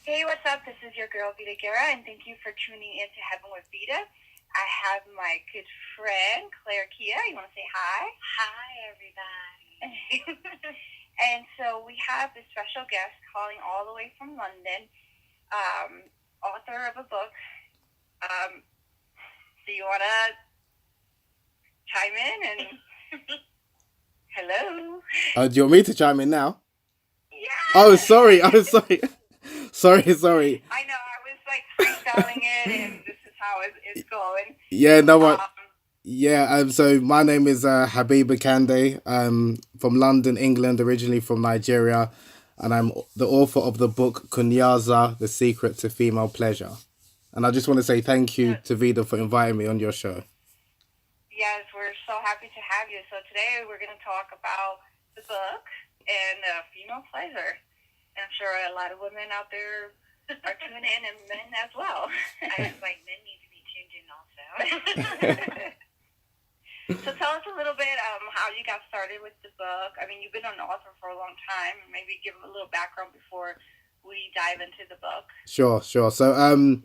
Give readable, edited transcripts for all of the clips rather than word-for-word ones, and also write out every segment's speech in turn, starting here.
Hey, what's up? This is your girl, Vida Guerra, and thank you for tuning in to Heaven with Vida. I have my good friend, Klairia. You want to say hi? Hi, everybody. And so we have this special guest calling all the way from London, author of a book. Do you want to chime in? And hello? Do you want me to chime in now? Yeah. Oh, sorry. I'm sorry. sorry. I know. I was like freestyling it, and this is how it's going. Yeah, no what? Yeah. So my name is Habeeb Akande. From London, England, originally from Nigeria, and I'm the author of the book Kunyaza: The Secret to Female Pleasure. And I just want to say thank you to Vida for inviting me on your show. Yes, we're so happy to have you. So today we're going to talk about the book and female pleasure. And I'm sure a lot of women out there are tuning in, and men as well. I was like, men need to be tuned in also. So tell us a little bit how you got started with the book. I mean, you've been an author for a long time. Maybe give a little background before we dive into the book. Sure. So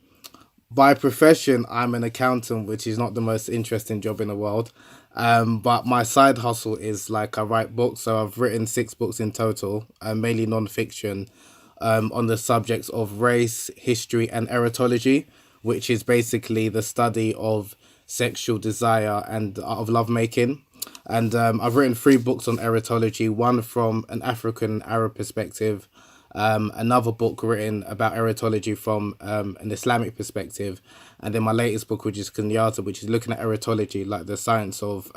by profession, I'm an accountant, which is not the most interesting job in the world. But my side hustle is like I write books. So I've written 6 books in total, mainly non-fiction, on the subjects of race, history, and erotology, which is basically the study of sexual desire and the art of lovemaking. And I've written 3 books on erotology, one from an African Arab perspective, another book written about erotology from an Islamic perspective, and then my latest book, which is Kunyaza, which is looking at erotology, like the science of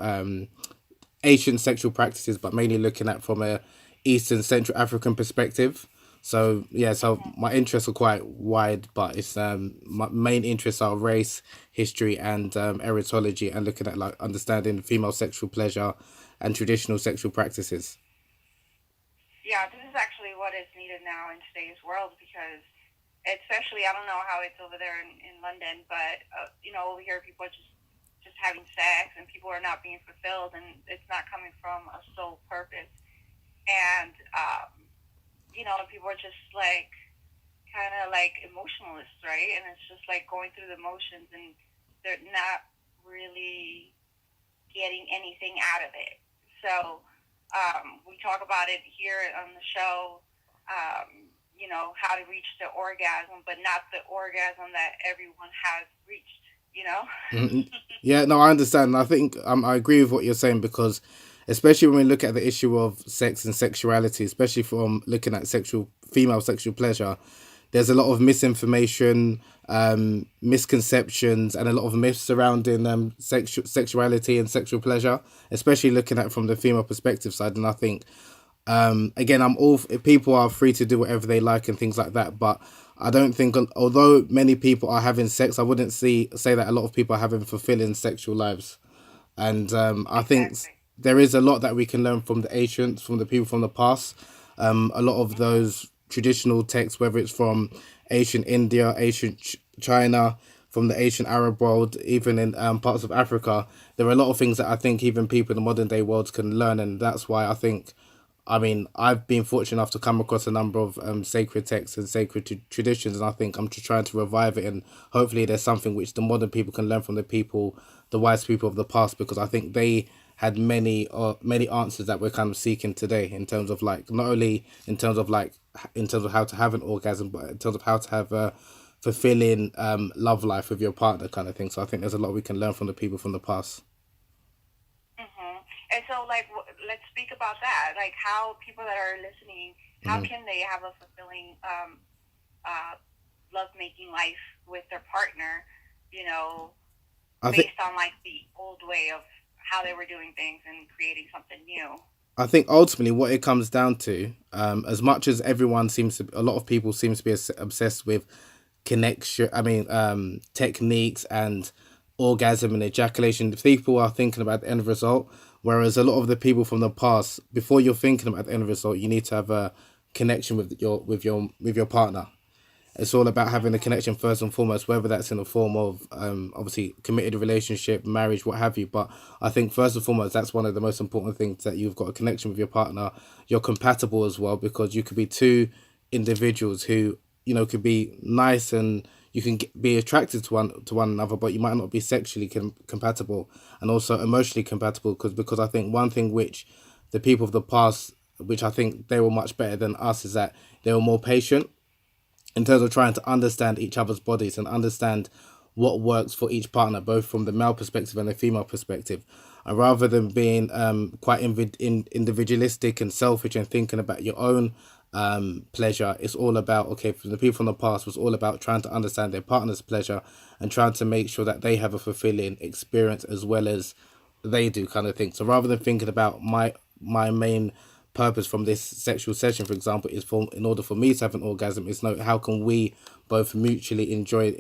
ancient sexual practices, but mainly looking at from a Eastern Central African perspective. So yeah, so my interests are quite wide, but it's my main interests are race, history, and erotology, and looking at like understanding female sexual pleasure and traditional sexual practices. Yeah, this is actually what is needed now in today's world because, especially, I don't know how it's over there in London, but over here people are just having sex and people are not being fulfilled, and it's not coming from a sole purpose. And people are just like kind of like emotionalists, right? And it's just like going through the motions, and they're not really getting anything out of it. So we talk about it here on the show, how to reach the orgasm, but not the orgasm that everyone has reached. Yeah, no, I understand. I think I agree with what you're saying because, especially when we look at the issue of sex and sexuality, especially from looking at female sexual pleasure, there's a lot of misinformation, misconceptions, and a lot of myths surrounding sexuality and sexual pleasure, especially looking at it from the female perspective side. And I think, again, people are free to do whatever they like and things like that, but I don't think, although many people are having sex, I wouldn't say that a lot of people are having fulfilling sexual lives. And I think there is a lot that we can learn from the ancients, from the people from the past. A lot of those traditional texts, whether it's from ancient India, ancient China, from the ancient Arab world, even in parts of Africa, there are a lot of things that I think even people in the modern day world can learn. And that's why I've been fortunate enough to come across a number of sacred texts and sacred traditions, and I think I'm just trying to revive it, and hopefully there's something which the modern people can learn from the wise people of the past, because I think they had many answers that we're kind of seeking today, in terms of like not only in terms of how to have an orgasm, but in terms of how to have a fulfilling love life with your partner, kind of thing. So I think there's a lot we can learn from the people from the past. And so, like, let's speak about that. Like, how people that are listening, how can they have a fulfilling love-making life with their partner, based on, like, the old way of how they were doing things and creating something new? I think ultimately what it comes down to, as much as a lot of people seems to be obsessed with connection, techniques and orgasm and ejaculation, people are thinking about the end result. Whereas a lot of the people from the past, before you're thinking about the end result, you need to have a connection with your partner. It's all about having a connection first and foremost, whether that's in the form of obviously committed relationship, marriage, what have you. But I think first and foremost, that's one of the most important things, that you've got a connection with your partner. You're compatible as well, because you could be two individuals who could be nice, and you can be attracted to one another, but you might not be sexually compatible and also emotionally compatible. Because I think one thing which the people of the past, which I think they were much better than us, is that they were more patient in terms of trying to understand each other's bodies and understand what works for each partner, both from the male perspective and the female perspective. And rather than being quite individualistic and selfish and thinking about your own pleasure, it's all about, okay, for the people from the past, was all about trying to understand their partner's pleasure and trying to make sure that they have a fulfilling experience as well as they do, kind of thing. So rather than thinking about my main purpose from this sexual session, for example, is for in order for me to have an orgasm, is know how can we both mutually enjoy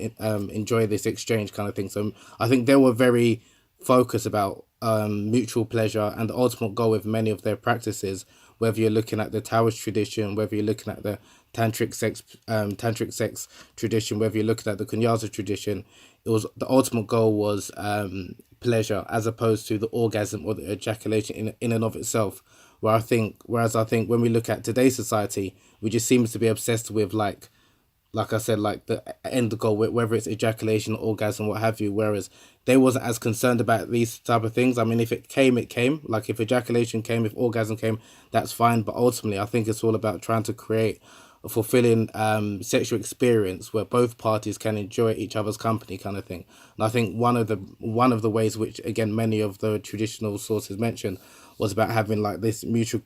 this exchange, kind of thing. So I think they were very focused about mutual pleasure, and the ultimate goal with many of their practices, whether you're looking at the Taoist tradition, whether you're looking at the tantric sex tradition, whether you're looking at the Kunyaza tradition, it was the ultimate goal was pleasure as opposed to the orgasm or the ejaculation in and of itself. Whereas I think when we look at today's society, we just seems to be obsessed with like I said, like the end goal, whether it's ejaculation, orgasm, what have you. Whereas they wasn't as concerned about these type of things. I mean, if it came, it came. Like if ejaculation came, if orgasm came, that's fine. But ultimately, I think it's all about trying to create a fulfilling sexual experience where both parties can enjoy each other's company, kind of thing. And I think one of the ways which, again, many of the traditional sources mentioned was about having like this mutual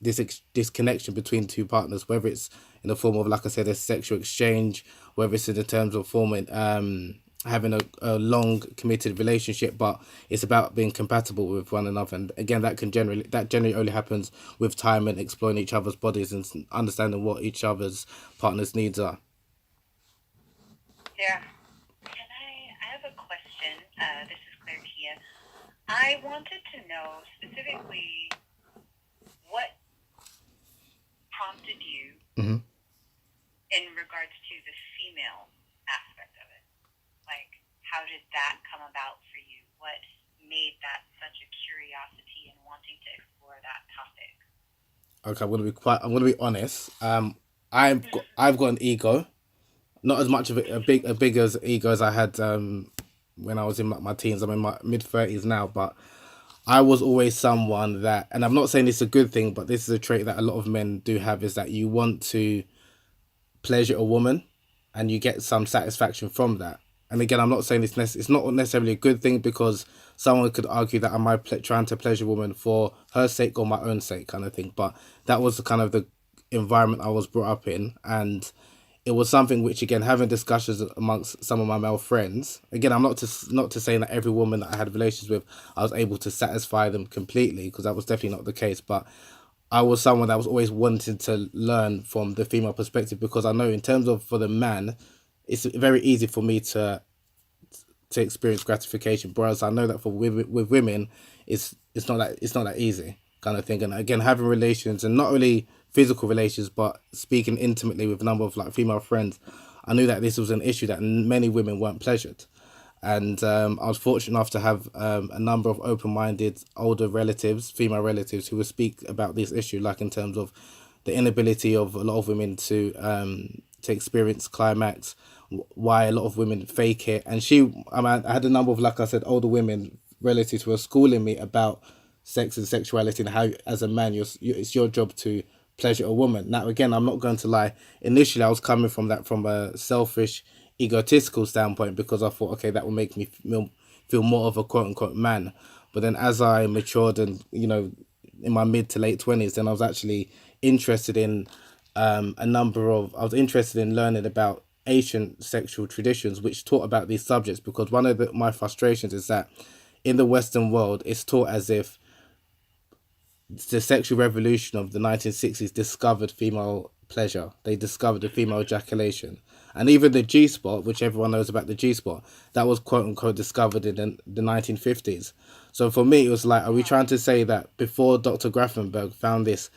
this connection between two partners, whether it's in the form of, like I said, a sexual exchange, whether it's in the terms of forming having a long committed relationship, but it's about being compatible with one another. And again, that generally only happens with time and exploring each other's bodies and understanding what each other's partner's needs are. Yeah. I have a question. This is Klairia. I wanted to know specifically what prompted you in regards to the female aspect of it. Like, how did that come about for you? What made that such a curiosity and wanting to explore that topic? Okay, I'm gonna be honest. I've got an ego, not as much of a big as ego as I had when I was in my teens. I'm in my mid-30s now, but I was always someone that, and I'm not saying it's a good thing, but this is a trait that a lot of men do have, is that you want to pleasure a woman and you get some satisfaction from that. And again, I'm not saying it's not necessarily a good thing, because someone could argue that am I trying to pleasure a woman for her sake or my own sake, kind of thing. But that was the kind of the environment I was brought up in, and it was something which, again, having discussions amongst some of my male friends, again, I'm not to say that every woman that I had relations with, I was able to satisfy them completely, because that was definitely not the case. But I was someone that was always wanting to learn from the female perspective, because I know in terms of for the man, it's very easy for me to experience gratification, whereas I know that with women, it's not that easy, kind of thing. And again, having relations, and not only physical relations, but speaking intimately with a number of like female friends, I knew that this was an issue that many women weren't pleasured. And I was fortunate enough to have a number of open-minded older relatives, female relatives, who would speak about this issue, like in terms of the inability of a lot of women to experience climax, why a lot of women fake it. And I had a number of, like I said, older women relatives who were schooling me about sex and sexuality, and how, as a man, it's your job to pleasure a woman. Now, again, I'm not going to lie. Initially, I was coming from a selfish, egotistical standpoint, because I thought, okay, that will make me feel more of a quote-unquote man. But then as I matured and, in my mid to late 20s, then I was actually interested in I was interested in learning about ancient sexual traditions which taught about these subjects, because one of my frustrations is that in the Western world, it's taught as if the sexual revolution of the 1960s discovered female pleasure. They discovered the female ejaculation. And even the G-spot, which everyone knows about the G-spot, that was quote-unquote discovered in the 1950s. So for me, it was like, are we trying to say that before Dr. Grafenberg found this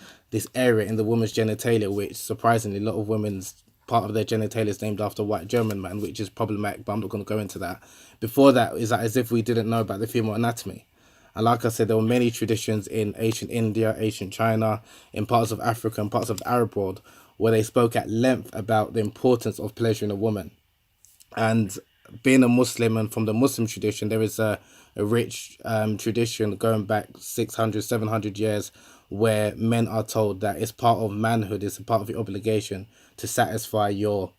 area in the woman's genitalia, which surprisingly a lot of women's part of their genitalia is named after a white German man, which is problematic, but I'm not going to go into that. Before that, is that as if we didn't know about the female anatomy. And like I said, there were many traditions in ancient India, ancient China, in parts of Africa and parts of the Arab world, where they spoke at length about the importance of pleasuring a woman. And being a Muslim and from the Muslim tradition, there is a rich tradition going back 600, 700 years where men are told that it's part of manhood, it's a part of your obligation to satisfy your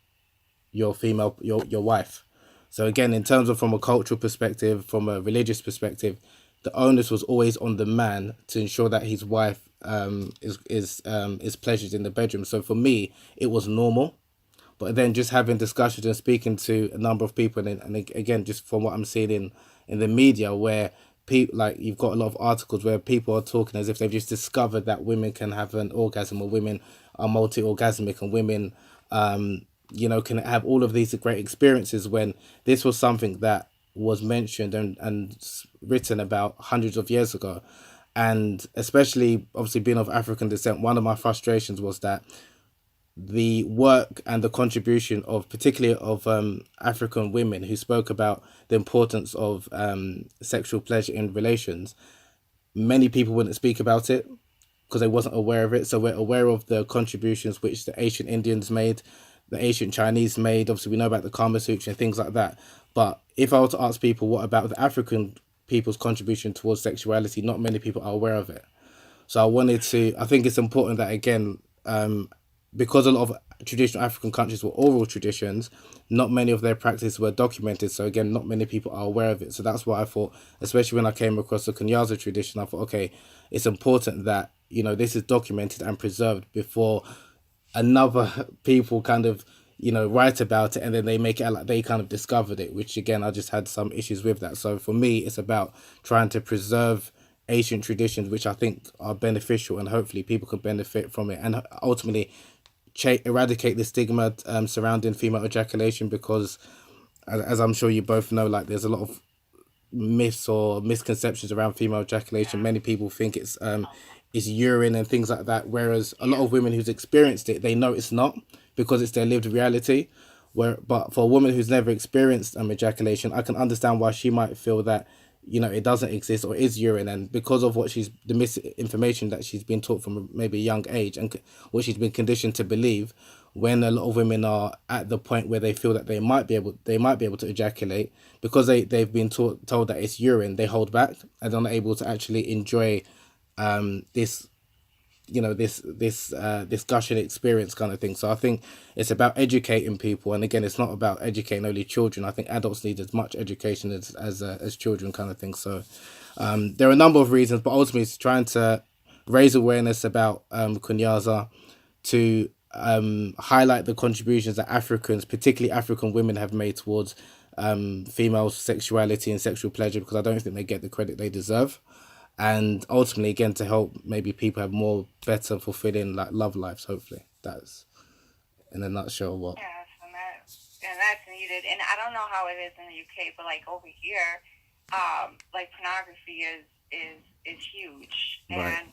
female, your wife. So again, in terms of from a cultural perspective, from a religious perspective, the onus was always on the man to ensure that his wife is pleasured in the bedroom. So for me, it was normal. But then just having discussions and speaking to a number of people, and again, just from what I'm seeing in the media, where people, like, you've got a lot of articles where people are talking as if they've just discovered that women can have an orgasm, or women are multi-orgasmic, and women, can have all of these great experiences, when this was something that was mentioned and written about hundreds of years ago. And especially, obviously, being of African descent, one of my frustrations was that the work and the contribution of particularly of African women who spoke about the importance of sexual pleasure in relations, many people wouldn't speak about it because they wasn't aware of it. So we're aware of the contributions which the ancient Indians made, the ancient Chinese made. Obviously, we know about the Kama Sutra and things like that. But if I were to ask people what about the African people's contribution towards sexuality, not many people are aware of it. So I think it's important that, again, because a lot of traditional African countries were oral traditions, not many of their practices were documented. So again, not many people are aware of it. So that's why I thought, especially when I came across the Kunyaza tradition, I thought, okay, it's important that, this is documented and preserved before another people kind of, write about it and then they make it out like they kind of discovered it, which again, I just had some issues with that. So for me, it's about trying to preserve ancient traditions, which I think are beneficial, and hopefully people can benefit from it, and ultimately eradicate the stigma surrounding female ejaculation, because as I'm sure you both know, like, there's a lot of myths or misconceptions around female ejaculation. Many people think it's urine and things like that, whereas a lot of women who's experienced it, they know it's not, because it's their lived reality. But for a woman who's never experienced ejaculation, I can understand why she might feel that it doesn't exist or is urine, and because of the misinformation that she's been taught from maybe a young age, and what she's been conditioned to believe, when a lot of women are at the point where they feel that they might be able to ejaculate, because they've been told that it's urine, they hold back and are not able to actually enjoy this this gushing experience kind of thing. So I think it's about educating people, and again, it's not about educating only children. I think adults need as much education as children kind of thing. So there are a number of reasons, but ultimately it's trying to raise awareness about Kunyaza, to highlight the contributions that Africans, particularly African women, have made towards female sexuality and sexual pleasure, because I don't think they get the credit they deserve. And ultimately, again, to help maybe people have more better fulfilling, like, love lives. Hopefully, that's in a nutshell what. Yes, and that's needed. And I don't know how it is in the UK, but like over here, like pornography is huge, Right. and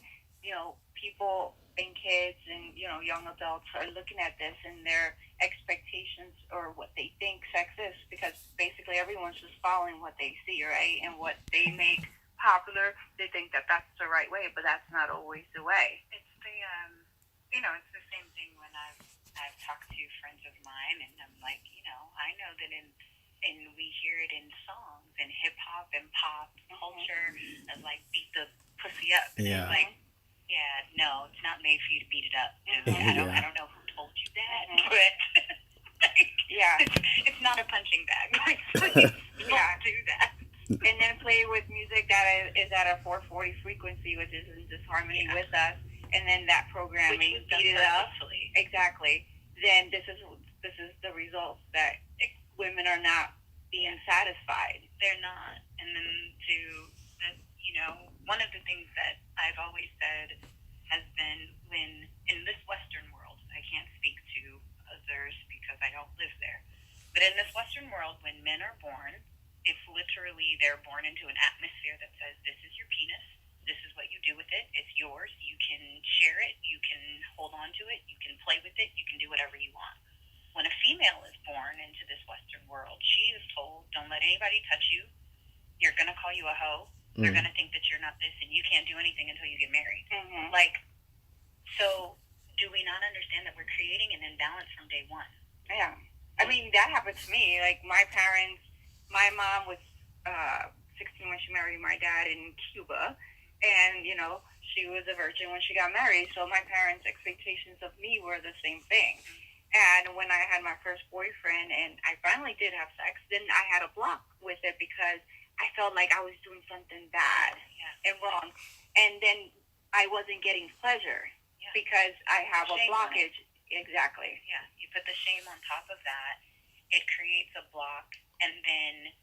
people and kids and young adults are looking at this, and their expectations or what they think sex is, because basically everyone's just following what they see, right, and what they make popular. They think that that's the right way, but that's not always the way. It's the it's the same thing when I've talked to friends of mine, and I'm like, I know that in we hear it in songs and hip hop and pop culture, as like beat the pussy up. And Yeah. it's like, yeah, no, it's not made for you to beat it up. I don't know who told you that, but Yeah, it's not a punching bag. yeah. Don't do that. And then play with music that is at a 440 frequency, which is in disharmony with us, and then that programming beat it up. Exactly. Then this is the results, that women are not being satisfied. They're not. And then one of the things that I've always said has been, when in this Western world, I can't speak to others because I don't live there, but in this Western world, when men are born, it's literally they're born into an atmosphere that says, this is your penis, this is what you do with it, it's yours, you can share it, you can hold on to it, you can play with it, you can do whatever you want. When a female is born into this Western world, she is told, don't let anybody touch you, you're going to call you a hoe, they're going to think that you're not this, and you can't do anything until you get married. Mm-hmm. So do we not understand that we're creating an imbalance from day one? Yeah. I mean, that happened to me. Like, my parents, my mom was 16 when she married my dad in Cuba. And, you know, she was a virgin when she got married. So my parents' expectations of me were the same thing. And when I had my first boyfriend and I finally did have sex, then I had a block with it because I felt like I was doing something bad and wrong. And then I wasn't getting pleasure because I have a blockage. Exactly. Yeah. You put the shame on top of that. It creates a block, and then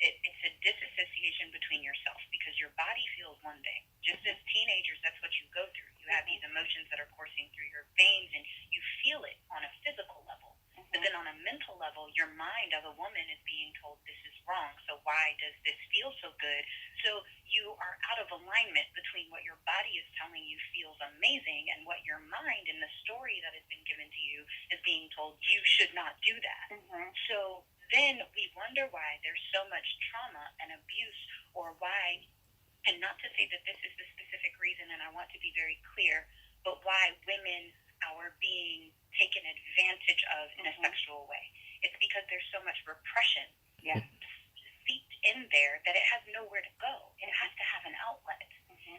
it's a disassociation between yourself because your body feels one thing. Just as teenagers, that's what you go through. You have these emotions that are coursing through your veins, and you feel it on a physical level. But then on a mental level, your mind as a woman is being told this is wrong. So why does this feel so good? So you are out of alignment between what your body is telling you feels amazing and what your mind in the story that has been given to you is being told you should not do that. So then we wonder why there's so much trauma and abuse, or why, and not to say that this is the specific reason, and I want to be very clear, but why women are being taken advantage of in a sexual way. It's because there's so much repression seeped in there that it has nowhere to go. It has to have an outlet.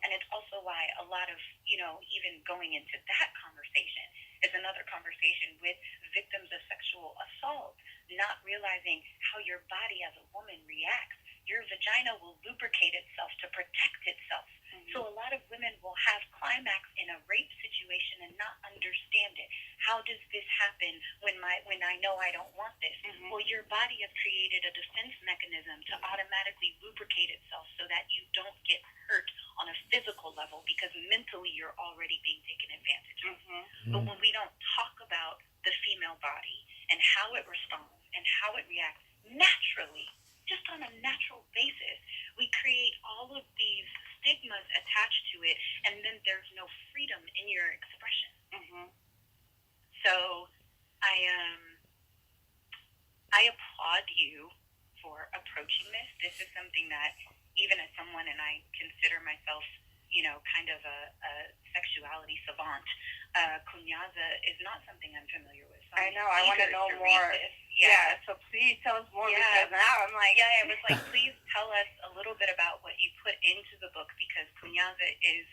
And it's also why a lot of, you know, even going into that conversation is another conversation with victims of sexual assault, not realizing how your body as a woman reacts. Your vagina will lubricate itself to protect itself. So a lot of women will have climax in a rape situation and not understand it. How does this happen when I know I don't want this? Well, your body has created a defense mechanism to automatically lubricate itself so that you don't get hurt on a physical level because mentally you're already being taken advantage of. But when we don't talk about the female body and how it responds and how it reacts naturally, just on a natural basis, we create all of these stigmas attached to it, and then there's no freedom in your expression. So I applaud you for approaching this. This is something that, even as someone, and I consider myself, you know, kind of a sexuality savant, Kunyaza is not something I'm familiar with. So I know. I want to know more. Yeah, so please tell us more because now I'm like... I was like, please tell us a little bit about what you put into the book because Kunyaza is,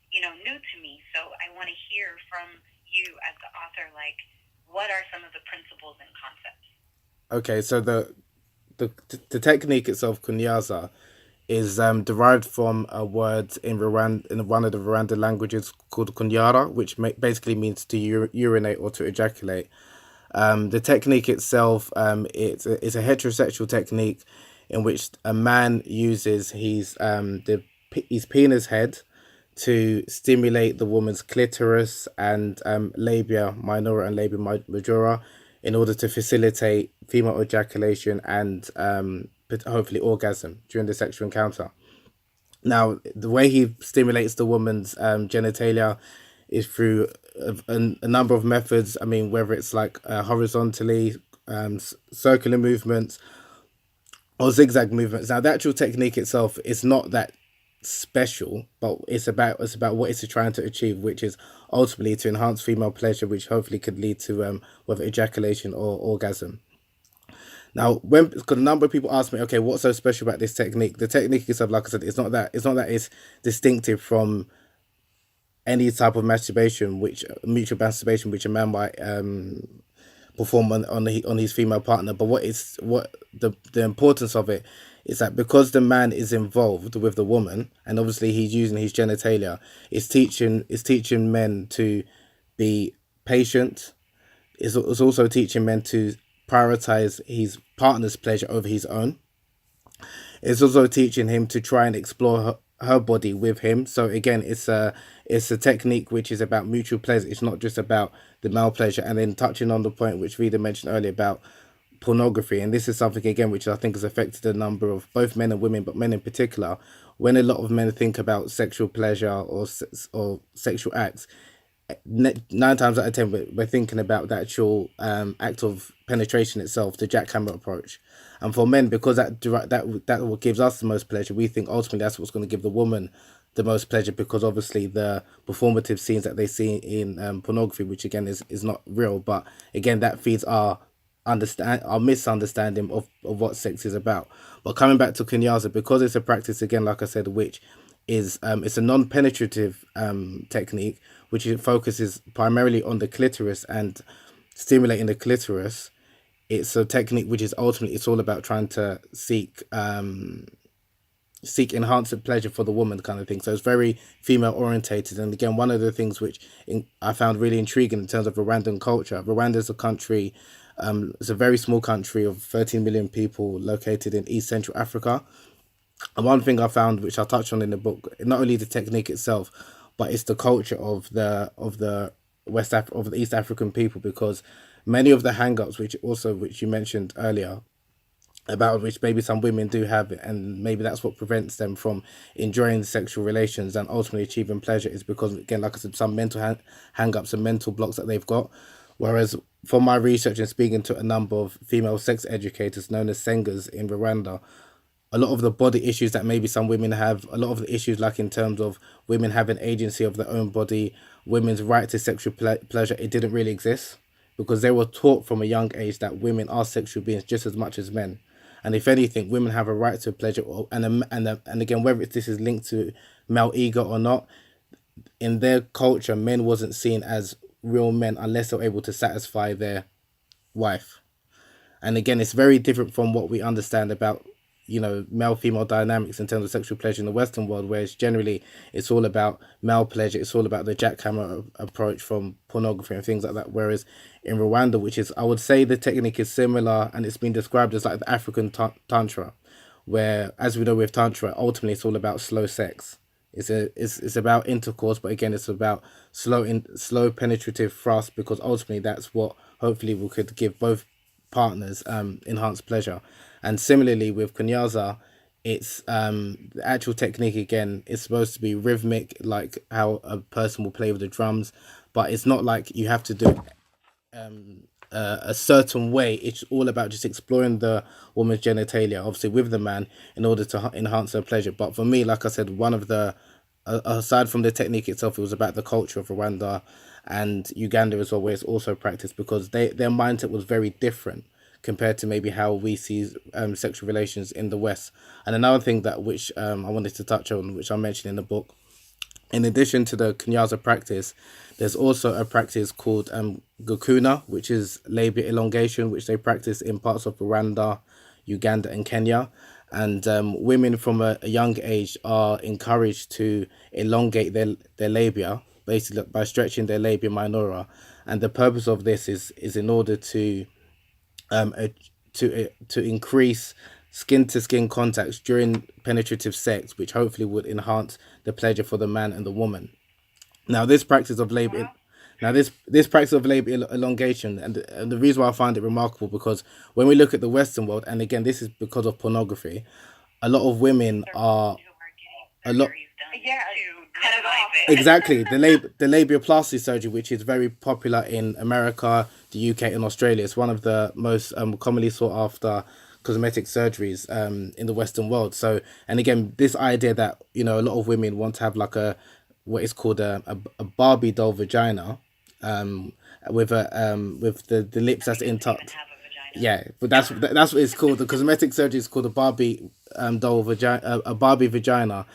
you know, new to me. So I want to hear from you as the author, like, what are some of the principles and concepts? Okay, so the technique itself, Kunyaza, is derived from a word in one of the Rwanda languages called Kunyara, which basically means to urinate or to ejaculate. The technique itself, it's a heterosexual technique in which a man uses his penis head to stimulate the woman's clitoris and labia minora and labia majora in order to facilitate female ejaculation and hopefully orgasm during the sexual encounter. Now, the way he stimulates the woman's genitalia is through a number of methods. I mean, whether it's like horizontally, circular movements, or zigzag movements. Now, the actual technique itself is not that special, but it's about what it's trying to achieve, which is ultimately to enhance female pleasure, which hopefully could lead to whether ejaculation or orgasm. Now, because a number of people ask me, okay, what's so special about this technique? The technique itself, like I said, it's not that it's distinctive from any type of masturbation, mutual masturbation, which a man might perform on his female partner. But the importance of it is that because the man is involved with the woman, and obviously he's using his genitalia, it's teaching men to be patient. It's also teaching men to prioritize his partner's pleasure over his own. It's also teaching him to try and explore her body with him. So again, it's a technique which is about mutual pleasure. It's not just about the male pleasure. And then touching on the point which Vida mentioned earlier about pornography, and this is something again which I think has affected a number of both men and women, but men in particular. When a lot of men think about sexual pleasure or sexual acts, 9 times out of 10 we're thinking about the actual act of penetration itself, the jackhammer approach. And for men, because that what gives us the most pleasure, we think ultimately that's what's going to give the woman the most pleasure, because obviously the performative scenes that they see in pornography, which again is not real, but again that feeds our misunderstanding of what sex is about. But coming back to Kunyaza, because it's a practice again, like I said, which is it's a non-penetrative technique, which it focuses primarily on the clitoris and stimulating the clitoris. It's a technique which is ultimately, it's all about trying to seek enhanced pleasure for the woman, kind of thing. So it's very female orientated. And again, one of the things which I found really intriguing in terms of Rwandan culture. Rwanda is a country, it's a very small country of 13 million people located in East Central Africa. And one thing I found, which I touched on in the book, not only the technique itself, but it's the culture of the of the East African people, because many of the hang-ups which you mentioned earlier, about which maybe some women do have, and maybe that's what prevents them from enjoying sexual relations and ultimately achieving pleasure, is because, again, like I said, some mental hang-ups and mental blocks that they've got. Whereas from my research and speaking to a number of female sex educators known as Sengas in Rwanda, a lot of the body issues that maybe some women have, a lot of the issues like in terms of women having agency of their own body, women's right to sexual pleasure, it didn't really exist, because they were taught from a young age that women are sexual beings just as much as men. And if anything, women have a right to pleasure, and again, whether this is linked to male ego or not, in their culture, men wasn't seen as real men unless they're able to satisfy their wife. And again, it's very different from what we understand about, male female dynamics in terms of sexual pleasure in the Western world, where generally it's all about male pleasure, it's all about the jackhammer approach from pornography and things like that. Whereas in Rwanda, which is, I would say the technique is similar, and it's been described as like the African tantra, where, as we know with tantra, ultimately it's all about slow sex. It's about intercourse, but again, it's about slow penetrative thrust, because ultimately that's what hopefully we could give both partners enhanced pleasure. And similarly with Kunyaza, it's the actual technique again is supposed to be rhythmic, like how a person will play with the drums, but it's not like you have to do a certain way. It's all about just exploring the woman's genitalia, obviously with the man, in order to enhance her pleasure. But for me, like I said, one of the aside from the technique itself, it was about the culture of Rwanda and Uganda as well, where it's also practiced, because their mindset was very different compared to maybe how we see sexual relations in the West. And another thing that which I wanted to touch on, which I mentioned in the book, in addition to the Kunyaza practice, there's also a practice called gukuna, which is labia elongation, which they practice in parts of Rwanda, Uganda, and Kenya. And women from a young age are encouraged to elongate their labia, basically by stretching their labia minora. And the purpose of this is in order to increase skin to skin contacts during penetrative sex, which hopefully would enhance the pleasure for the man and the woman. Now, this practice of labor, Wow. now this practice of labor elongation, and the reason why I find it remarkable, because when we look at the Western world, and again, this is because of pornography, a lot of women are a lot. Yeah, to cut it minimize off. it. Exactly, the labiaplasty surgery, which is very popular in America, the UK, and Australia. It's one of the most commonly sought after cosmetic surgeries in the Western world. So, and again, this idea that a lot of women want to have like what is called a Barbie doll vagina, with the lips that's intact. Have a vagina. Yeah, but that's what it's called. The cosmetic surgery is called a Barbie doll vagina, a Barbie vagina,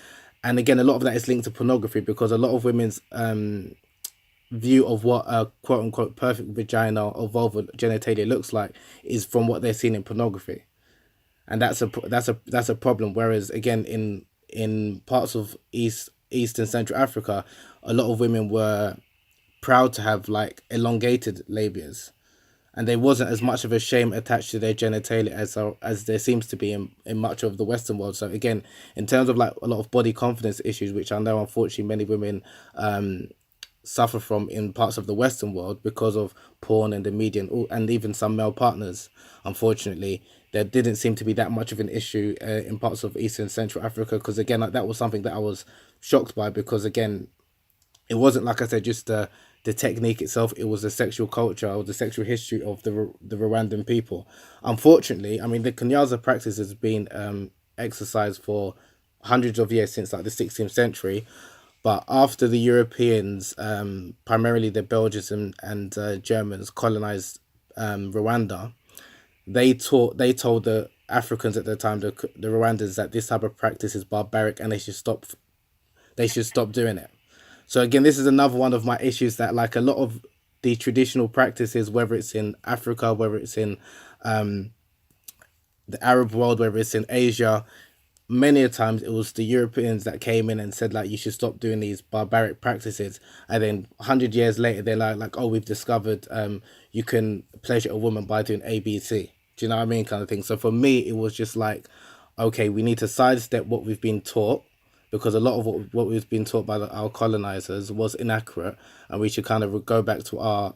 and again, a lot of that is linked to pornography, because a lot of women's view of what a quote unquote perfect vagina or vulva genitalia looks like is from what they're seeing in pornography, and that's a problem. Whereas again, in parts of East and Central Africa, a lot of women were proud to have like elongated labias, and there wasn't as much of a shame attached to their genitalia as there seems to be in much of the Western world. So again, in terms of like a lot of body confidence issues, which I know unfortunately many women suffer from in parts of the Western world because of porn and the media, and even some male partners, unfortunately, there didn't seem to be that much of an issue in parts of East and Central Africa, because again, like, that was something that I was shocked by, because again, it wasn't, like I said, just the technique itself, it was the sexual culture or the sexual history of the Rwandan people. Unfortunately, I mean, the Kunyaza practice has been exercised for hundreds of years since like the 16th century. But after the Europeans, primarily the Belgians and Germans, colonized Rwanda, they told the Africans at the time, the Rwandans, that this type of practice is barbaric and they should stop doing it. So again, this is another one of my issues, that like a lot of the traditional practices, whether it's in Africa, whether it's in the Arab world, whether it's in Asia, many a times it was the Europeans that came in and said like you should stop doing these barbaric practices, and then 100 years later they're like, oh, we've discovered you can pleasure a woman by doing ABC. Do you know what I mean, kind of thing. So for me, it was just like, okay, we need to sidestep what we've been taught, because a lot of what we've been taught by our colonizers was inaccurate, and we should kind of go back to our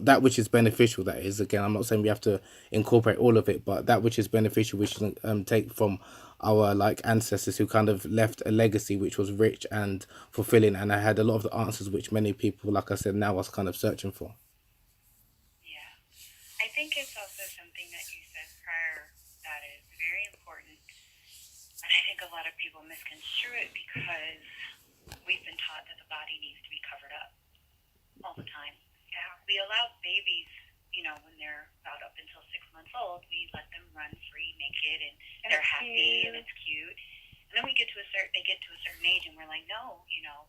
that which is beneficial. That is, again, I'm not saying we have to incorporate all of it, but that which is beneficial we should take from our like ancestors, who kind of left a legacy which was rich and fulfilling, and I had a lot of the answers which many people, like I said, now are kind of searching for. Yeah. I think it's also something that you said prior that is very important. And I think a lot of people misconstrue it because we've been taught that the body needs to be covered up all the time. Yeah. We allow babies, when they're about up until 6 months old, we let them run free naked and they're happy and it's cute. And then they get to a certain age and we're like, no,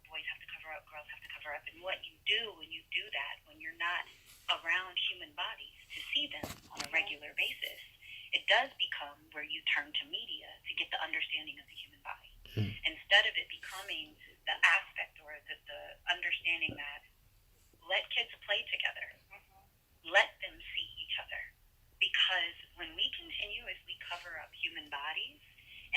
boys have to cover up, girls have to cover up. And what you do when you do that, when you're not around human bodies to see them on a regular basis, it does become where you turn to media to get the understanding of the human body. Instead of it becoming the aspect or the understanding that let kids play together, let them see each other. Because when we continuously cover up human bodies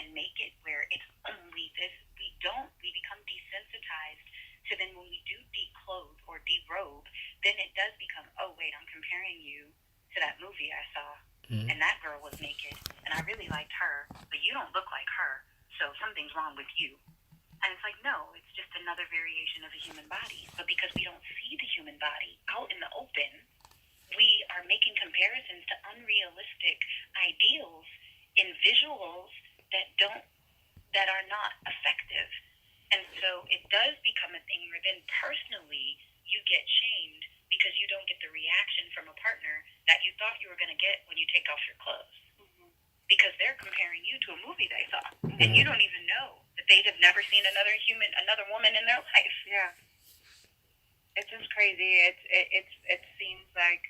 and make it where it's only this, we become desensitized to then when we do declothe or derobe, then it does become, oh wait, I'm comparing you to that movie I saw, and that girl was naked, and I really liked her, but you don't look like her, so something's wrong with you. And it's like, no, it's just another variation of the human body. But because we don't see the human body out in the open, we are making comparisons to unrealistic ideals in visuals that are not effective. And so it does become a thing where then personally you get shamed because you don't get the reaction from a partner that you thought you were going to get when you take off your clothes. Because they're comparing you to a movie they saw, and you don't even know that they'd have never seen another woman in their life. Yeah, it's just crazy. It seems like,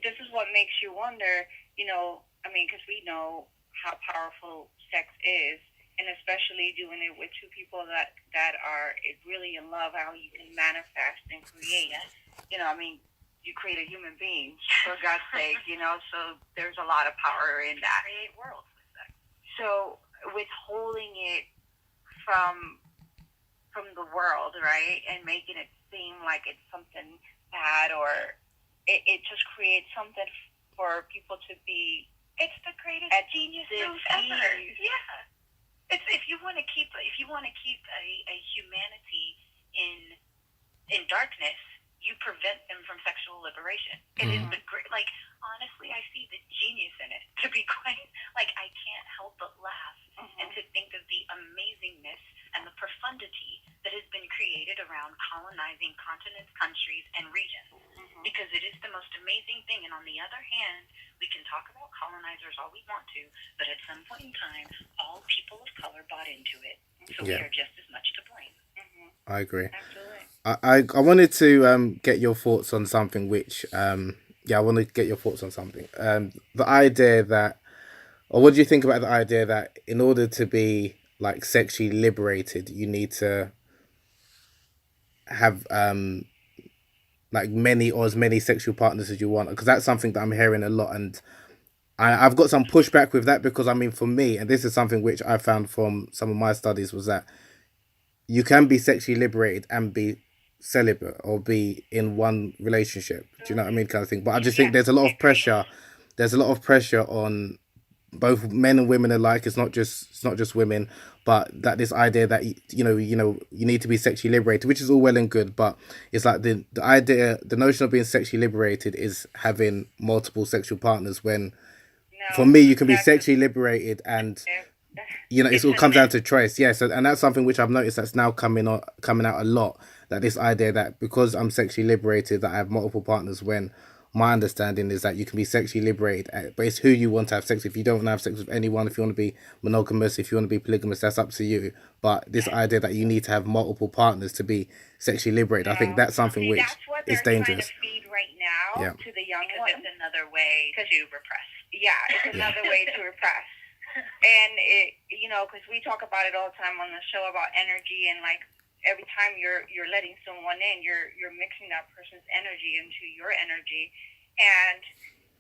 this is what makes you wonder. Because we know how powerful sex is, and especially doing it with two people that are really in love, how you can manifest and create. You create a human being, for God's sake, so there's a lot of power in that. Create worlds with sex. So withholding it from the world, right, and making it seem like it's something bad, or it just creates something for people to be. It's the greatest genius move ever. Yeah. It's if you want to keep a humanity in darkness, you prevent them from sexual liberation. It is the great, honestly, I see the genius in it, to be quite, I can't help but laugh and to think of the amazingness and the profundity that has been created around colonizing continents, countries, and regions. Because it is the most amazing thing. And on the other hand, we can talk about colonizers all we want to, but at some point in time, all people of color bought into it. So we are just as much to blame. I agree. Absolutely. I wanted to get your thoughts on something which I want to get your thoughts on something. The idea that, or what do you think about the idea that in order to be like sexually liberated, you need to have like many or as many sexual partners as you want? Because that's something that I'm hearing a lot, and I've got some pushback with that, because for me, and this is something which I found from some of my studies, was that you can be sexually liberated and be celibate or be in one relationship. Do you know what I mean, kind of thing? But I just think there's a lot of pressure. There's a lot of pressure on both men and women alike. It's not just women, but that this idea that you need to be sexually liberated, which is all well and good, but it's like the idea, the notion of being sexually liberated is having multiple sexual partners. When for me, you can be sexually liberated and you know, it all comes down to choice. Yeah, so, and that's something which I've noticed that's now coming out a lot. That this idea that because I'm sexually liberated, that I have multiple partners. When my understanding is that you can be sexually liberated, but it's who you want to have sex with. If you don't want to have sex with anyone, if you want to be monogamous, if you want to be polygamous, that's up to you. But this idea that you need to have multiple partners to be sexually liberated, I think that's something which that's what is they're dangerous. trying to feed right now to the young ones. It's another way to repress. Yeah, it's another way to repress. And it, you know, because we talk about it all the time on the show about energy, and like every time you're letting someone in, you're mixing that person's energy into your energy, and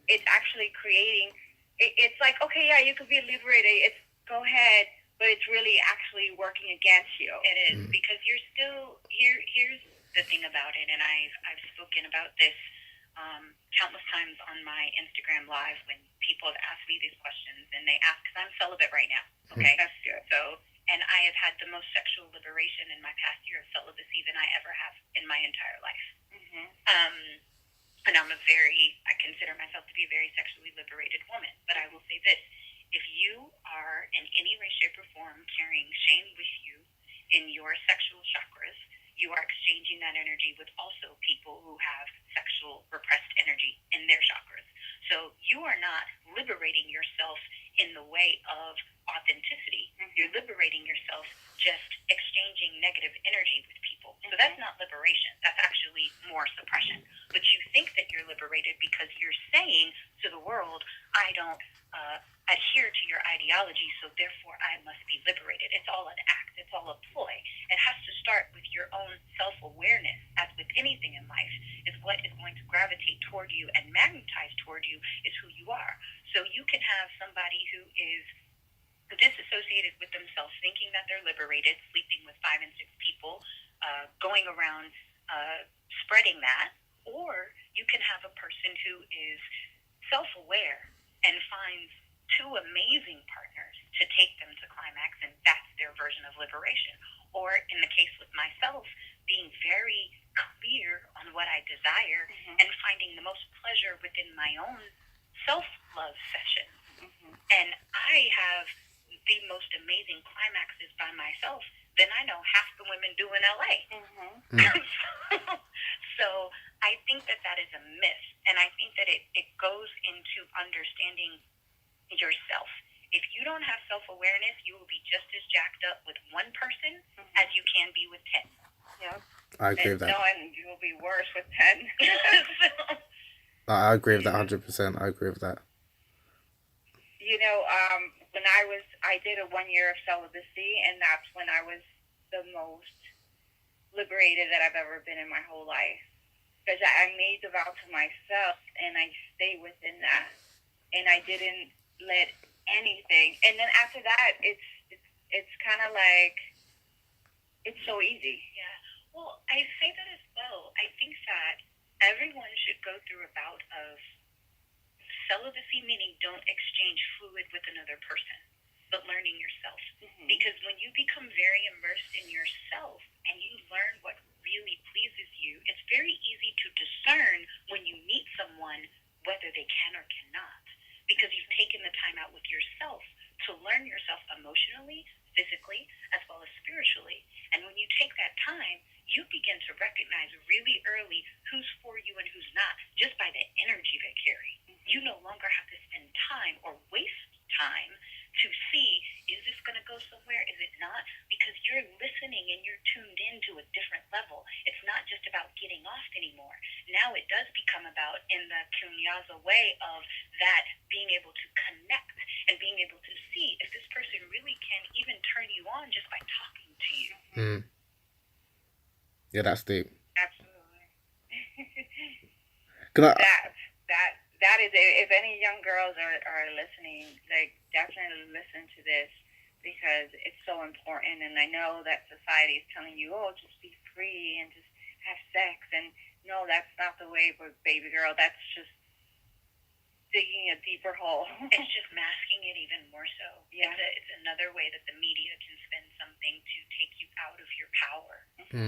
it's actually creating. It's like, okay, yeah, you could be liberated. It's go ahead, but it's really actually working against you. It is because you're still here. Here's the thing about it, and I've spoken about this countless times on my Instagram live when people have asked me these questions, and they ask, because I'm celibate right now. Okay, that's good. So, and I have had the most sexual liberation in my past year of celibacy than I ever have in my entire life. And I consider myself to be a very sexually liberated woman. But I will say this: if you are in any way, shape, or form carrying shame with you in your sexual chakras, you are exchanging that energy with also people who have sexual repressed energy in their chakras. So you are not liberating yourself in the way of authenticity. You're liberating yourself just exchanging negative energy with people. So that's not liberation. That's actually more suppression. But you think that you're liberated because you're saying to the world, I don't adhere to your ideology, so therefore I must be liberated. It's all an act. It's all a ploy. It has to start with your own self-awareness, as with anything in life, is what is going to gravitate toward you and magnetize toward you is who you are. So you can have somebody who is disassociated with themselves, thinking that they're liberated, sleeping with 5 and 6 people, going around spreading that, or you can have a person who is self-aware and finds 2 amazing partners to take them to climax, and that's their version of liberation. Or in the case with myself, being very clear on what I desire and finding the most pleasure within my own self-love sessions. And I have the most amazing climaxes by myself than I know half the women do in LA. So I think that is a myth, and I think that it goes into understanding yourself. If you don't have self-awareness, you will be just as jacked up with one person as you can be with 10. Yep. I agree with that. No, and you will be worse with 10. I agree with that 100%. I agree with that. You know, when I did a 1 year of celibacy, and that's when I was the most liberated that I've ever been in my whole life. Because I made the vow to myself, and I stayed within that, and I didn't let anything. And then after that, it's kind of like it's so easy. Yeah. Well, I say that as well. I think that everyone should go through a bout of celibacy, meaning don't exchange fluid with another person, but learning yourself. Because when you become very immersed in yourself and you learn what really pleases you, it's very easy to discern when you meet someone whether they can or cannot, because you've taken the time out with yourself to learn yourself emotionally, physically, as well as spiritually. And when you take that time, you begin to recognize really early who's for you and who's not, just by the energy they carry. You no longer have to spend time or waste time to see, is this going to go somewhere? Is it not? Because you're listening and you're tuned into a different level. It's not just about getting off anymore. Now it does become about, in the Kunyaza way of that, being able to connect and being able to see if this person really can even turn you on just by talking to you. Yeah, that's deep. Absolutely. That is it. If any young girls are listening, like, definitely listen to this, because it's so important. And I know that society is telling you, oh, just be free and just have sex. And no, that's not the way, but baby girl, that's just digging a deeper hole. It's just masking it even more so. Yeah. It's another way that the media can spin something to take you out of your power.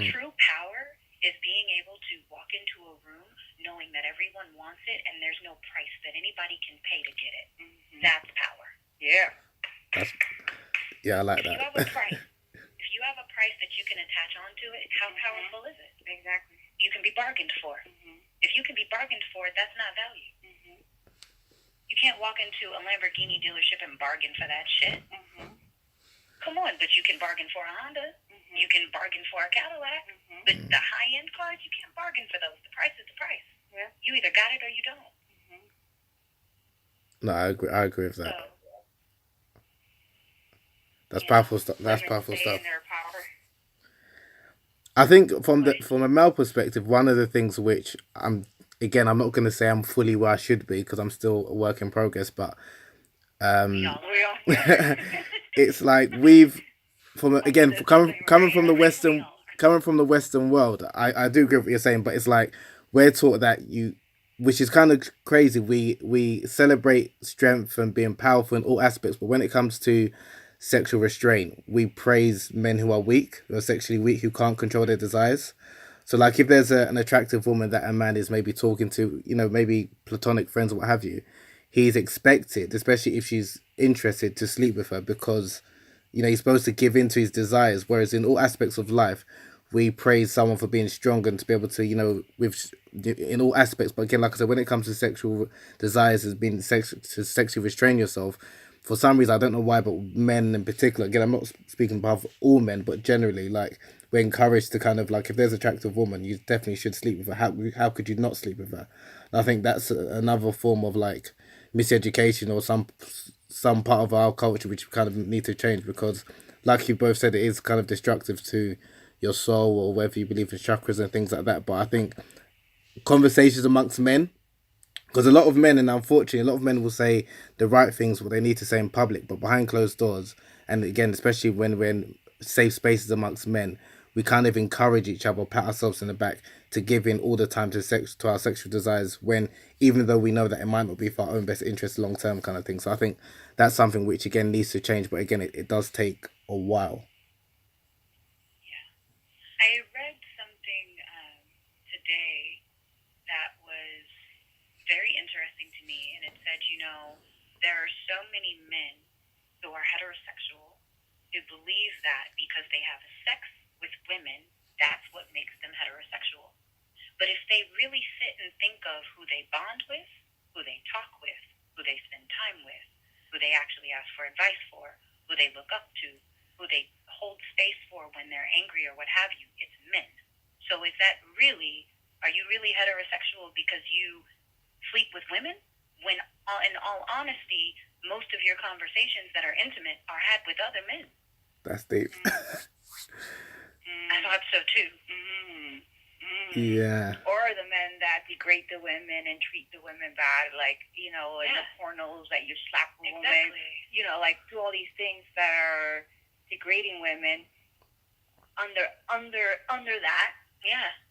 True power is being able to walk into a room knowing that everyone wants it and there's no price that anybody can pay to get it. That's power. Yeah. Yeah, I like If you have a that. price, if you have a price that you can attach onto it, how powerful is it? Exactly. You can be bargained for. If you can be bargained for, that's not value. You can't walk into a Lamborghini dealership and bargain for that shit. Come on, but you can bargain for a Honda. You can bargain for a Cadillac. But the high-end cars, you can't bargain for those. The price is the price. Yeah. You either got it or you don't. No, I agree with that. So, That's powerful stuff. That's Women powerful stay stuff. in their power. I think from a male perspective, one of the things which I'm not going to say I'm fully where I should be because I'm still a work in progress, but we all it's like coming from the Western world, I do agree with what you're saying, but it's like we're taught that which is kind of crazy. We celebrate strength and being powerful in all aspects, but when it comes to sexual restraint, we praise men who are weak, who are sexually weak, who can't control their desires. So, like, if there's an attractive woman that a man is maybe talking to, maybe platonic friends or what have you, he's expected, especially if she's interested, to sleep with her because, he's supposed to give in to his desires. Whereas in all aspects of life, we praise someone for being strong and to be able to, in all aspects. But again, like I said, when it comes to sexual desires, as being to sexually restrain yourself, for some reason, I don't know why, but men in particular, again, I'm not speaking about all men, but generally, like, we're encouraged to kind of, like, if there's an attractive woman, you definitely should sleep with her. How could you not sleep with her? And I think that's another form of, like, miseducation or some part of our culture which we kind of need to change because, like you both said, it is kind of destructive to your soul or whether you believe in chakras and things like that. But I think conversations amongst men, because a lot of men, and unfortunately, a lot of men will say the right things, what they need to say in public, but behind closed doors, and again, especially when we're in safe spaces amongst men, we kind of encourage each other, pat ourselves in the back to give in all the time to our sexual desires when, even though we know that it might not be for our own best interest long term kind of thing. So I think that's something which, again, needs to change, but again, it does take a while. I read something today that was very interesting to me, and it said, there are so many men who are heterosexual who believe that because they have sex with women, that's what makes them heterosexual. But if they really sit and think of who they bond with, who they talk with, who they spend time with, who they actually ask for advice for, who they look up to, who they hold space for when they're angry or what have you, it's men. So is that are you really heterosexual because you sleep with women? When, in all honesty, most of your conversations that are intimate are had with other men. That's deep. I thought so too. Yeah. Or the men that degrade the women and treat the women bad, like, in the pornos that you slap a woman, like do all these things that are degrading women. Under that,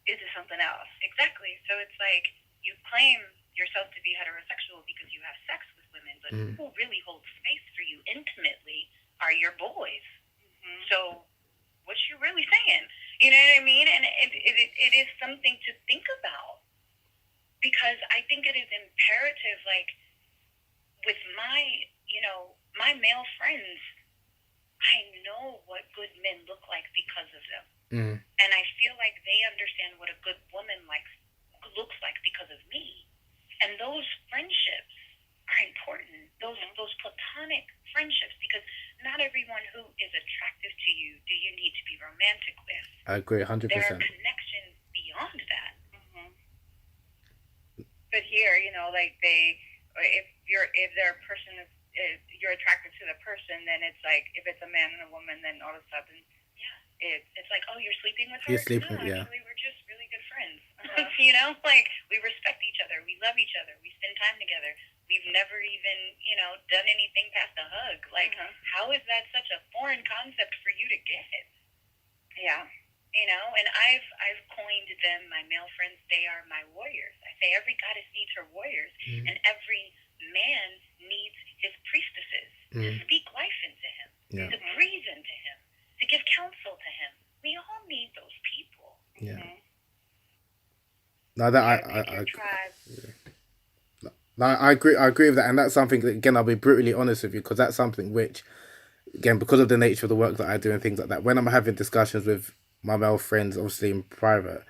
is something else. Exactly. So it's like you claim yourself to be heterosexual because you have sex with women, but who really holds space for you intimately are your boys. So what you really saying? You know what I mean? And it is something to think about because I think it is imperative, like with my male friends, I know what good men look like because of them. And I feel like they understand what a good woman looks like because of me. And those friendships are important. Those platonic friendships, because not everyone who is attractive to you do you need to be romantic with. I agree 100%. There are connections beyond that. But here, like if they're a person, if you're attracted to the person, then it's like if it's a man and a woman, then all of a sudden, it's like, oh, you're sleeping with her? You're sleeping, Actually, we're just really good friends. Like we respect each other, we love each other, we spend time together. We've never even, done anything past a hug. Like, how is that such a foreign concept for you to get? Yeah. And I've coined them, my male friends, they are my warriors. I say every goddess needs her warriors, and every man needs his priestesses to speak life into him, to breathe into him, to give counsel to him. We all need those people. Yeah. No, that I agree with that, and that's something that, again, I'll be brutally honest with you, because that's something which, again, because of the nature of the work that I do and things like that, when I'm having discussions with my male friends, obviously in private,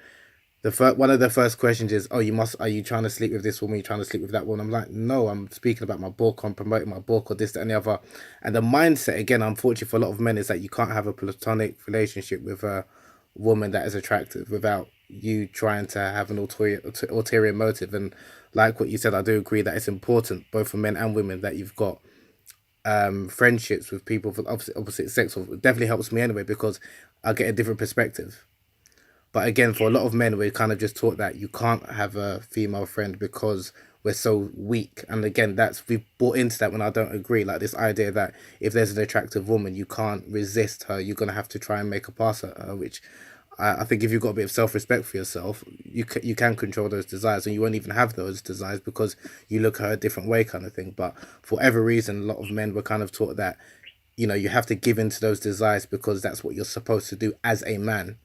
one of the first questions is, "Oh, are you trying to sleep with this woman? Are you trying to sleep with that woman?" I'm like, "No, I'm speaking about my book. I'm promoting my book, or this, that, and the other." And the mindset, again, unfortunately for a lot of men, is that you can't have a platonic relationship with a woman that is attractive without you trying to have an ulterior motive. And like what you said, I do agree that it's important both for men and women that you've got friendships with people of opposite sex. It definitely helps me anyway because I get a different perspective. But again, for a lot of men, we're kind of just taught that you can't have a female friend because we're so weak. And again, we've bought into that when I don't agree. Like this idea that if there's an attractive woman, you can't resist her. You're gonna have to try and make a pass at her. Which I think if you've got a bit of self-respect for yourself, you can control those desires, and you won't even have those desires because you look at her a different way, kind of thing. But for whatever reason, a lot of men were kind of taught that you have to give in to those desires because that's what you're supposed to do as a man,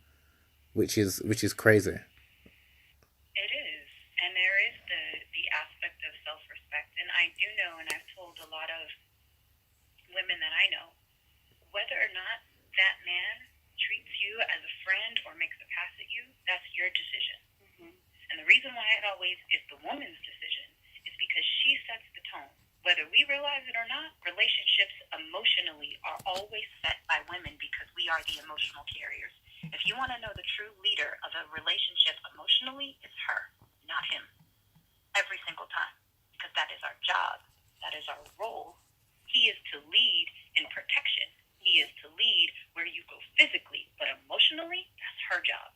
which is crazy. It is, and there is the aspect of self-respect, and I do know, and I've told a lot of women that I know, whether or not that man treats you as a friend or makes a pass at you, that's your decision. Mm-hmm. And the reason why it always is the woman's decision is because she sets the tone. Whether we realize it or not, relationships emotionally are always set by women because we are the emotional carriers. If you want to know the true leader of a relationship emotionally, it's her, not him. Every single time. Because that is our job. That is our role. He is to lead in protection. He is to lead where you go physically, but emotionally, that's her job.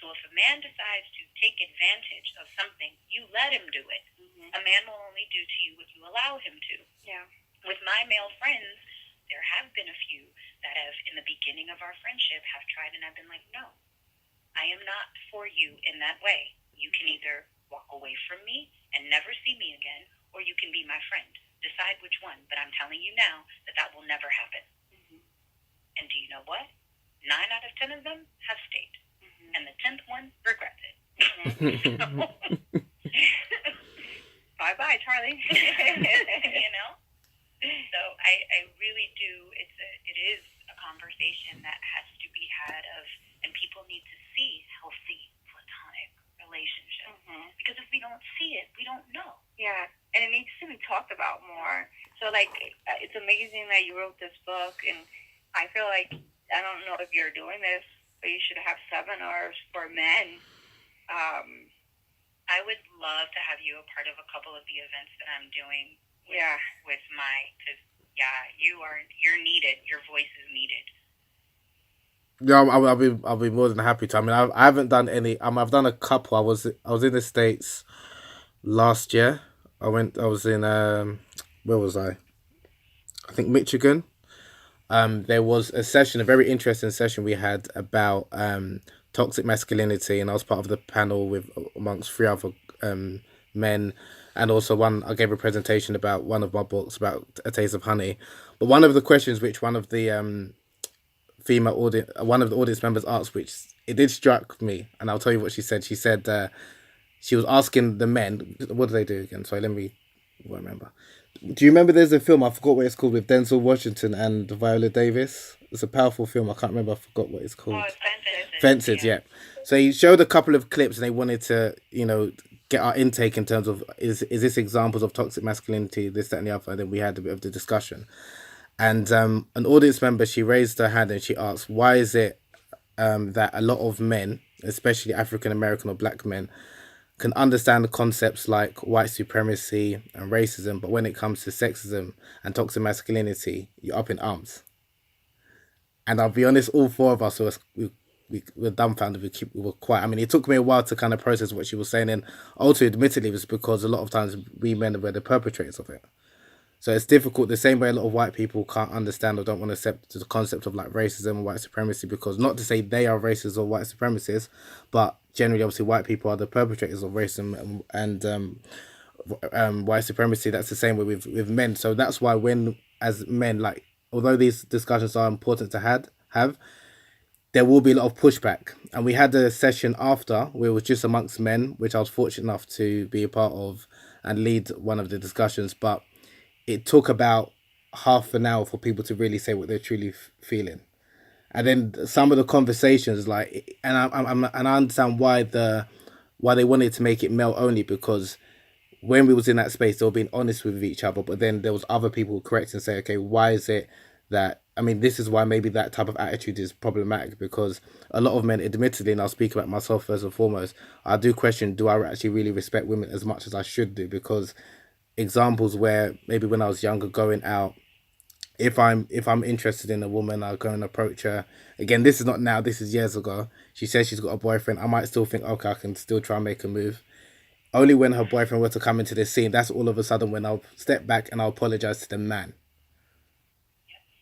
So if a man decides to take advantage of something, you let him do it. Mm-hmm. A man will only do to you what you allow him to. Yeah. With my male friends, there have been a few that have, in the beginning of our friendship, have tried, and I've been like, no, I am not for you in that way. You can either walk away from me and never see me again, or you can be my friend. Decide which one, but I'm telling you now that will never happen. Mm-hmm. And do you know what? 9 out of 10 of them have stayed. Mm-hmm. And the 10th one regrets it. Mm-hmm. Bye-bye, Charlie. You know? So I really do. It is a conversation that has to be had and people need to see healthy platonic relationships. Mm-hmm. Because if we don't see it, we don't know. Yeah, and it needs to be talked about more. So like, it's amazing that you wrote this book, and I feel like I don't know if you're doing this, but you should have seminars for men. I would love to have you a part of a couple of the events that I'm doing. With because you're needed. Your voice is needed. Yeah, I'll be more than happy to. I mean, I haven't done any. I've done a couple. I was in the States last year. I was in where was I? I think Michigan. There was a session, a very interesting session we had about toxic masculinity, and I was part of the panel with amongst 3 other men, and also I gave a presentation about one of my books about A Taste of Honey. But one of the questions which one of the audience members asked, which it did struck me, and I'll tell you what she said. She said she was asking the men, what do they do again? Sorry, let me remember. Do you remember there's a film, I forgot what it's called, with Denzel Washington and Viola Davis? It's a powerful film. I can't remember. I forgot what it's called. Oh, Fences. Fences, yeah. So he showed a couple of clips and they wanted to, get our intake in terms of is this examples of toxic masculinity, this, that, and the other. And then we had a bit of the discussion. And an audience member, she raised her hand and she asked, why is it that a lot of men, especially African American or black men, can understand the concepts like white supremacy and racism, but when it comes to sexism and toxic masculinity, you're up in arms. And I'll be honest, all 4 of us we were dumbfounded. We were quiet. I mean, it took me a while to kind of process what she was saying, and also, admittedly, it was because a lot of times we men were the perpetrators of it. So it's difficult. The same way a lot of white people can't understand or don't want to accept the concept of like racism and white supremacy, because not to say they are racist or white supremacists, but generally, obviously, white people are the perpetrators of racism and white supremacy. That's the same way with men. So that's why when, as men, like, although these discussions are important to have, there will be a lot of pushback. And we had a session after where it was just amongst men, which I was fortunate enough to be a part of and lead one of the discussions. But it took about half an hour for people to really say what they're truly feeling. And then some of the conversations, like, and I understand why they wanted to make it male only, because when we was in that space, they were being honest with each other. But then there was other people who correct and say, okay, why is it that? I mean, this is why maybe that type of attitude is problematic, because a lot of men, admittedly, and I'll speak about myself first and foremost, I do question: do I actually really respect women as much as I should do? Because examples where maybe when I was younger, going out, if I'm interested in a woman, I'll go and approach her. Again, this is not now, this is years ago. She says she's got a boyfriend. I might still think, okay, I can still try and make a move. Only when her boyfriend were to come into the scene, that's all of a sudden when I'll step back and I'll apologize to the man.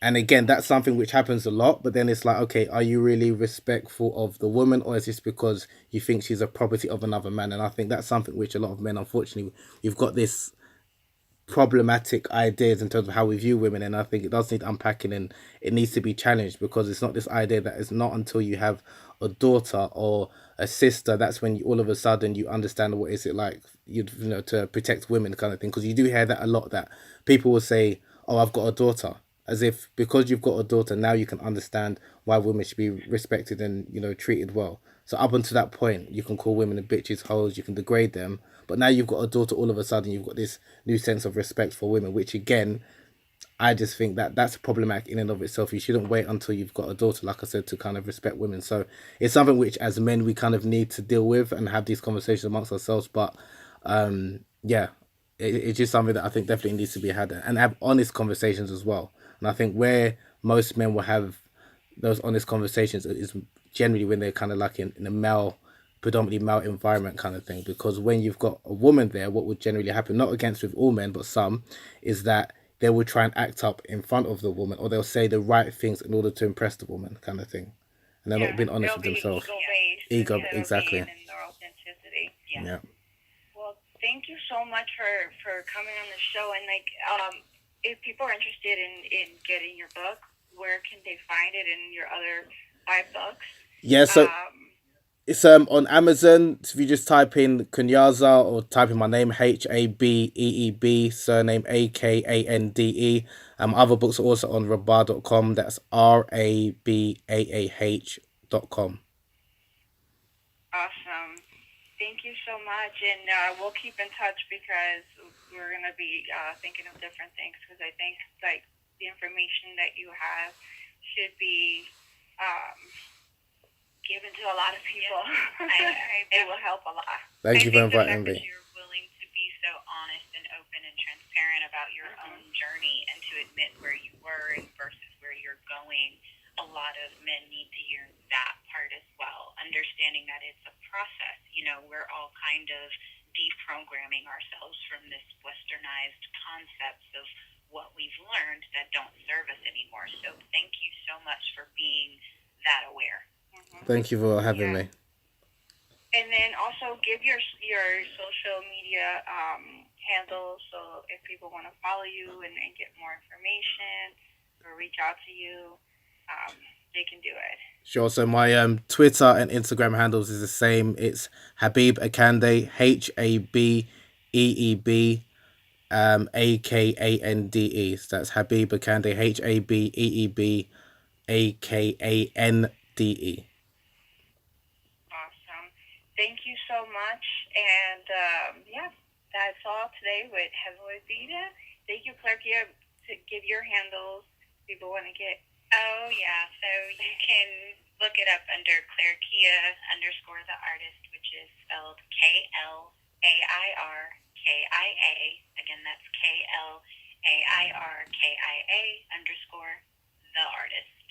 And again, that's something which happens a lot, but then it's like, okay, are you really respectful of the woman, or is this because you think she's a property of another man? And I think that's something which a lot of men, unfortunately, we've got this problematic ideas in terms of how we view women, and I think it does need unpacking, and it needs to be challenged, because it's not this idea that it's not until you have a daughter or a sister that's when all of a sudden you understand what is it like, you know, to protect women, kind of thing. Because you do hear that a lot, that people will say, oh, I've got a daughter, as if because you've got a daughter now you can understand why women should be respected and, you know, treated well. So up until that point, you can call women bitches, hoes, you can degrade them. But now you've got a daughter, all of a sudden you've got this new sense of respect for women, which again, I just think that that's problematic in and of itself. You shouldn't wait until you've got a daughter, like I said, to kind of respect women. So it's something which as men we kind of need to deal with and have these conversations amongst ourselves. But yeah, it's just something that I think definitely needs to be had, and have honest conversations as well. And I think where most men will have those honest conversations is generally when they're kind of like in a male, predominantly male environment kind of thing. Because when you've got a woman there, what would generally happen, not against with all men, but some, is that they will try and act up in front of the woman, or they'll say the right things in order to impress the woman, kind of thing. And they're not being honest with themselves. Ego, exactly. In their authenticity. Yeah. Well, thank you so much for coming on the show. And like, if people are interested in getting your book, where can they find it, and your other 5 books? Yeah, so it's on Amazon. So if you just type in Kunyaza, or type in my name, Habeeb, surname Akande. Other books are also on rabah.com. That's RABAAH.com. Awesome. Thank you so much, and we'll keep in touch, because we're going to be thinking of different things, because I think like the information that you have should be given to a lot of people. It will help a lot. Thank you for inviting me. You're willing to be so honest and open and transparent about your own journey, and to admit where you were and versus where you're going. A lot of men need to hear that part as well, understanding that it's a process. You know, we're all kind of deprogramming ourselves from this westernized concepts of what we've learned that don't serve us anymore. So thank you so much for being that aware. Thank you for having me. And then also give your social media handles, so if people want to follow you and get more information or reach out to you, they can do it. Sure. So my Twitter and Instagram handles is the same. It's Habeeb Akande, HABEEB AKANDE. So that's Habeeb Akande, HABEEB AKANDE. Awesome. Thank you so much. And yeah, that's all today with Heaven with Vida. Thank you, Klairia, to give your handles. People want to get. Oh, yeah. So you can look it up under Klairia _ the artist, which is spelled KLAIRKIA. Again, that's KLAIRKIA _ the artist.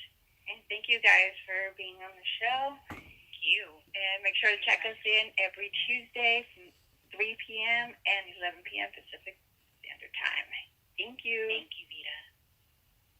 And thank you guys for being on the show. Thank you. And make sure to check us in every Tuesday from 3 p.m. and 11 p.m. Pacific Standard Time. Thank you. Thank you.